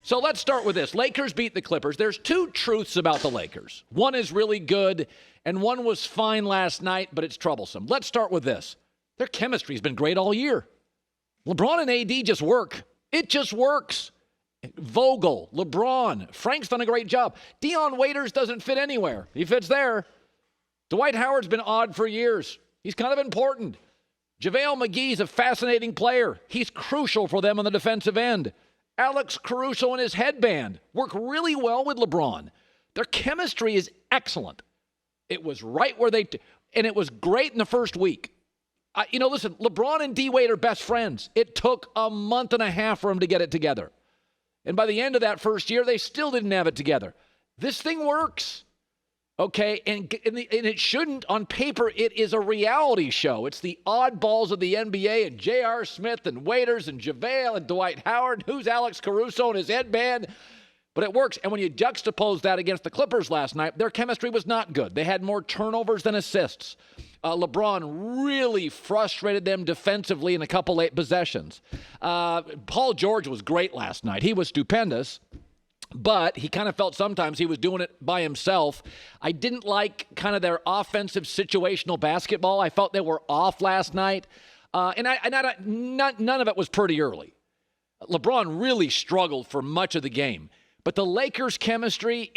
So let's start with this. Lakers beat the Clippers. There's two truths about the Lakers. One is really good, and one was fine last night, but it's troublesome. Let's start with this. Their chemistry's been great all year. LeBron and AD just work. It just works. Vogel, LeBron, Frank's done a great job. Dion Waiters doesn't fit anywhere. He fits there. Dwight Howard's been odd for years. He's kind of important. JaVale McGee's a fascinating player. He's crucial for them on the defensive end. Alex Caruso and his headband work really well with LeBron. Their chemistry is excellent. It was right where and it was great in the first week. Listen, LeBron and D-Wade are best friends. It took a month and a half for them to get it together. And by the end of that first year, they still didn't have it together. This thing works. Okay, and it shouldn't. On paper, it is a reality show. It's the oddballs of the NBA and J.R. Smith and Waiters and JaVale and Dwight Howard. Who's Alex Caruso and his headband? But it works. And when you juxtapose that against the Clippers last night, their chemistry was not good. They had more turnovers than assists. LeBron really frustrated them defensively in a couple late possessions. Paul George was great last night. He was stupendous. But he kind of felt sometimes he was doing it by himself. I didn't like kind of their offensive situational basketball. I felt they were off last night. None of it was pretty early. LeBron really struggled for much of the game. But the Lakers' chemistry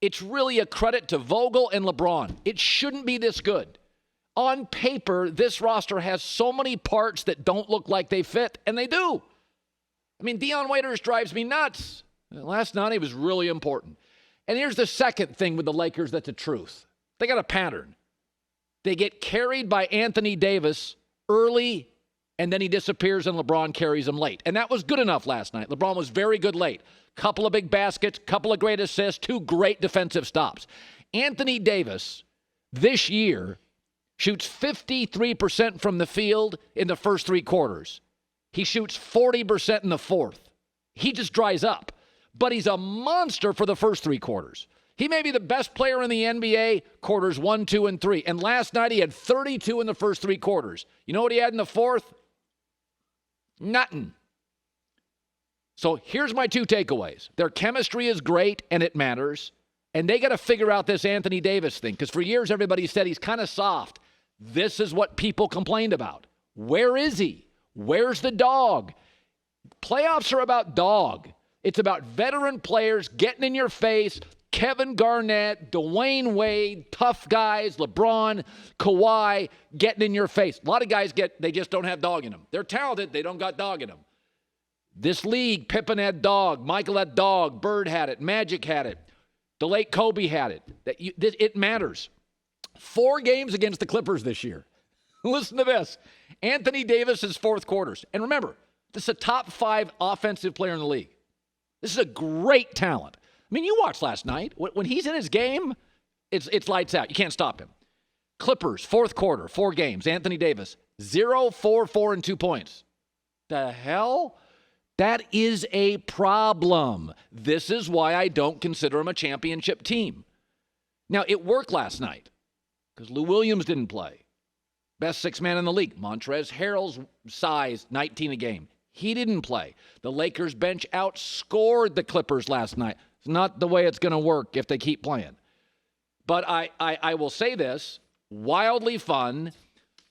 it's really a credit to Vogel and LeBron. It shouldn't be this good. On paper, this roster has so many parts that don't look like they fit, and they do. I mean, Dion Waiters drives me nuts. Last night, he was really important. And here's the second thing with the Lakers that's a truth. They got a pattern. They get carried by Anthony Davis early, and then he disappears, and LeBron carries him late. And that was good enough last night. LeBron was very good late. Couple of big baskets, couple of great assists, two great defensive stops. Anthony Davis, this year, shoots 53% from the field in the first three quarters. He shoots 40% in the fourth. He just dries up. But he's a monster for the first three quarters. He may be the best player in the NBA quarters 1, 2, and 3. And last night he had 32 in the first three quarters. You know what he had in the fourth? Nothing. So here's my two takeaways. Their chemistry is great, and it matters. And they got to figure out this Anthony Davis thing. Because for years everybody said he's kind of soft. This is what people complained about. Where is he? Where's the dog? Playoffs are about dog. It's about veteran players getting in your face. Kevin Garnett, Dwayne Wade, tough guys, LeBron, Kawhi, getting in your face. A lot of guys they just don't have dog in them. They're talented, they don't got dog in them. This league, Pippen had dog, Michael had dog, Bird had it, Magic had it, the late Kobe had it. It matters. 4 games against the Clippers this year. Listen to this. Anthony Davis's fourth quarters. And remember, this is a top 5 offensive player in the league. This is a great talent. I mean, you watched last night. When he's in his game, it's lights out. You can't stop him. Clippers, fourth quarter, 4 games. Anthony Davis, 0, 4, 4, and 2 points. The hell? That is a problem. This is why I don't consider him a championship team. Now, it worked last night because Lou Williams didn't play. Best 6-man in the league. Montrezl Harrell's size, 19 a game. He didn't play. The Lakers bench outscored the Clippers last night. It's not the way it's going to work if they keep playing. But I will say this, wildly fun.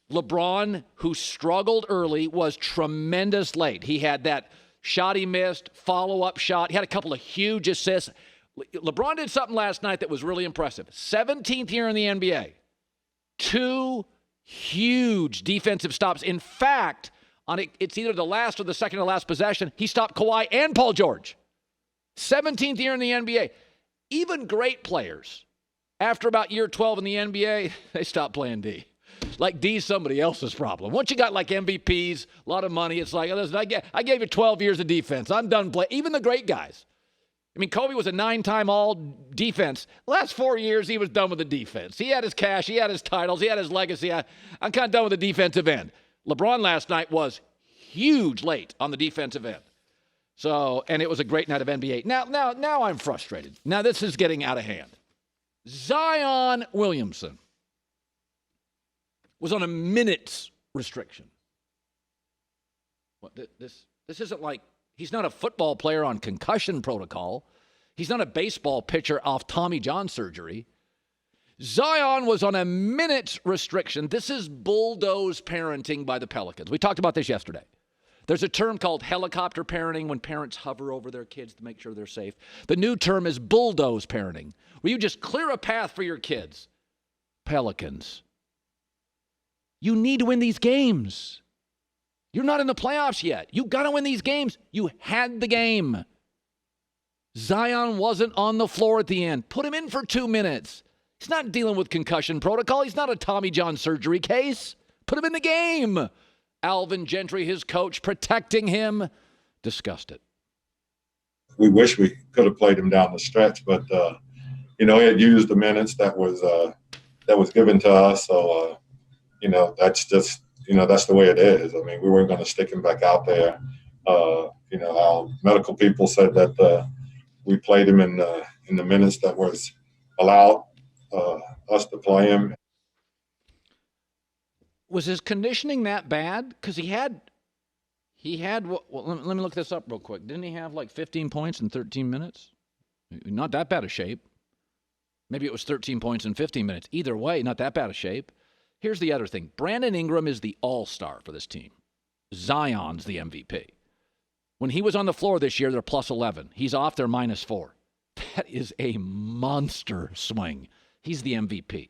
LeBron, who struggled early, was tremendous late. He had that shot he missed, follow-up shot. He had a couple of huge assists. LeBron did something last night that was really impressive. 17th year in the NBA. 2 huge defensive stops. In fact, it's either the last or the second to last possession, he stopped Kawhi and Paul George. 17th year in the NBA. Even great players, after about year 12 in the NBA, they stop playing D. Like D's somebody else's problem. Once you got like MVPs, a lot of money, it's like, listen, I gave you 12 years of defense. I'm done playing. Even the great guys. I mean, Kobe was a 9-time all-defense. The last 4 years, he was done with the defense. He had his cash. He had his titles. He had his legacy. I'm kind of done with the defensive end. LeBron last night was huge late on the defensive end. So, and it was a great night of NBA. Now I'm frustrated. Now this is getting out of hand. Zion Williamson was on a minutes restriction. What, this isn't like He's not a football player on concussion protocol. He's not a baseball pitcher off Tommy John surgery. Zion was on a minute restriction. This is bulldoze parenting by the Pelicans. We talked about this yesterday. There's a term called helicopter parenting when parents hover over their kids to make sure they're safe. The new term is bulldoze parenting, where you just clear a path for your kids. Pelicans, you need to win these games. You're not in the playoffs yet. You got to win these games. You had the game. Zion wasn't on the floor at the end. Put him in for 2 minutes. He's not dealing with concussion protocol. He's not a Tommy John surgery case. Put him in the game. Alvin Gentry, his coach, protecting him, discussed it. We wish we could have played him down the stretch, but he had used the minutes that was given to us. So that's just that's the way it is. I mean, we weren't going to stick him back out there. Our medical people said that we played him in the minutes that was allowed us to play him. Was his conditioning that bad? Because he had. Well, let me look this up real quick. Didn't he have like 15 points in 13 minutes? Not that bad of shape. Maybe it was 13 points in 15 minutes. Either way, not that bad of shape. Here's the other thing. Brandon Ingram is the all-star for this team. Zion's the MVP. When he was on the floor this year, they're plus 11. He's off, they're minus 4. That is a monster swing. He's the MVP.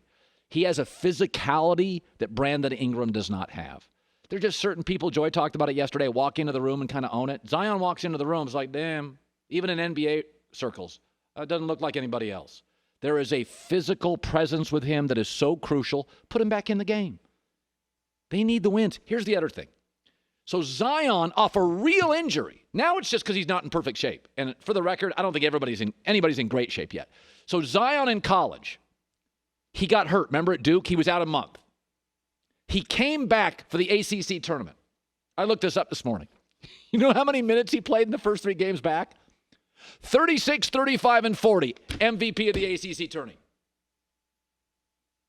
He has a physicality that Brandon Ingram does not have. There are just certain people, Joy talked about it yesterday, walk into the room and kind of own it. Zion walks into the room, it's like, damn, even in NBA circles, it doesn't look like anybody else. There is a physical presence with him that is so crucial. Put him back in the game. They need the wins. Here's the other thing. So Zion, off a real injury, now it's just because he's not in perfect shape. And for the record, I don't think anybody's in great shape yet. So Zion in college, he got hurt. Remember at Duke? He was out a month. He came back for the ACC tournament. I looked this up this morning. You know how many minutes he played in the first 3 games back? 36, 35, and 40. MVP of the ACC tourney.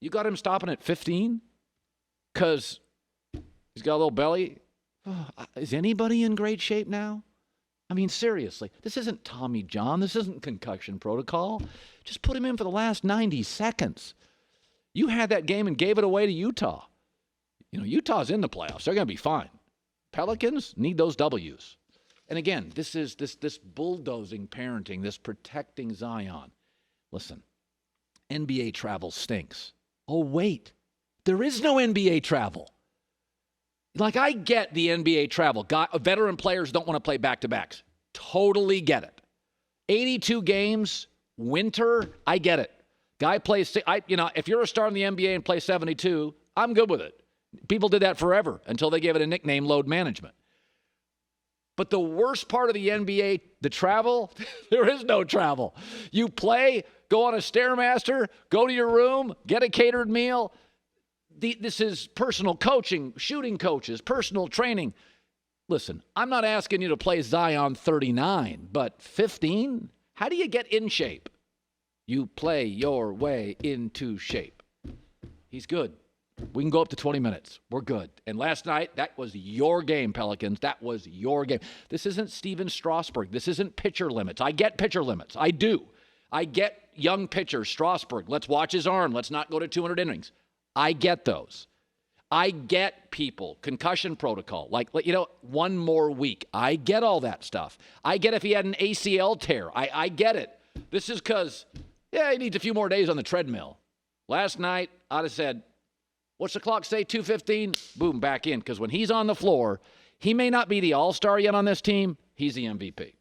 You got him stopping at 15? Because he's got a little belly? Is anybody in great shape now? I mean, seriously. This isn't Tommy John. This isn't concussion protocol. Just put him in for the last 90 seconds. You had that game and gave it away to Utah. Utah's in the playoffs. They're going to be fine. Pelicans need those W's. And again, this is this bulldozing parenting, this protecting Zion. Listen, NBA travel stinks. Oh, wait. There is no NBA travel. Like, I get the NBA travel. Veteran players don't want to play back-to-backs. Totally get it. 82 games, winter, I get it. Guy plays, if you're a star in the NBA and play 72, I'm good with it. People did that forever until they gave it a nickname, load management. But the worst part of the NBA, the travel, there is no travel. You play, go on a Stairmaster, go to your room, get a catered meal. This is personal coaching, shooting coaches, personal training. Listen, I'm not asking you to play Zion 39, but 15? How do you get in shape? You play your way into shape. He's good. We can go up to 20 minutes. We're good. And last night, that was your game, Pelicans. That was your game. This isn't Steven Strasburg. This isn't pitcher limits. I get pitcher limits. I do. I get young pitchers, Strasburg. Let's watch his arm. Let's not go to 200 innings. I get those. I get people, concussion protocol, like, one more week. I get all that stuff. I get if he had an ACL tear. I get it. This is because, he needs a few more days on the treadmill. Last night, I'd have said, what's the clock say, 2:15? Boom, back in. Because when he's on the floor, he may not be the all-star yet on this team. He's the MVP.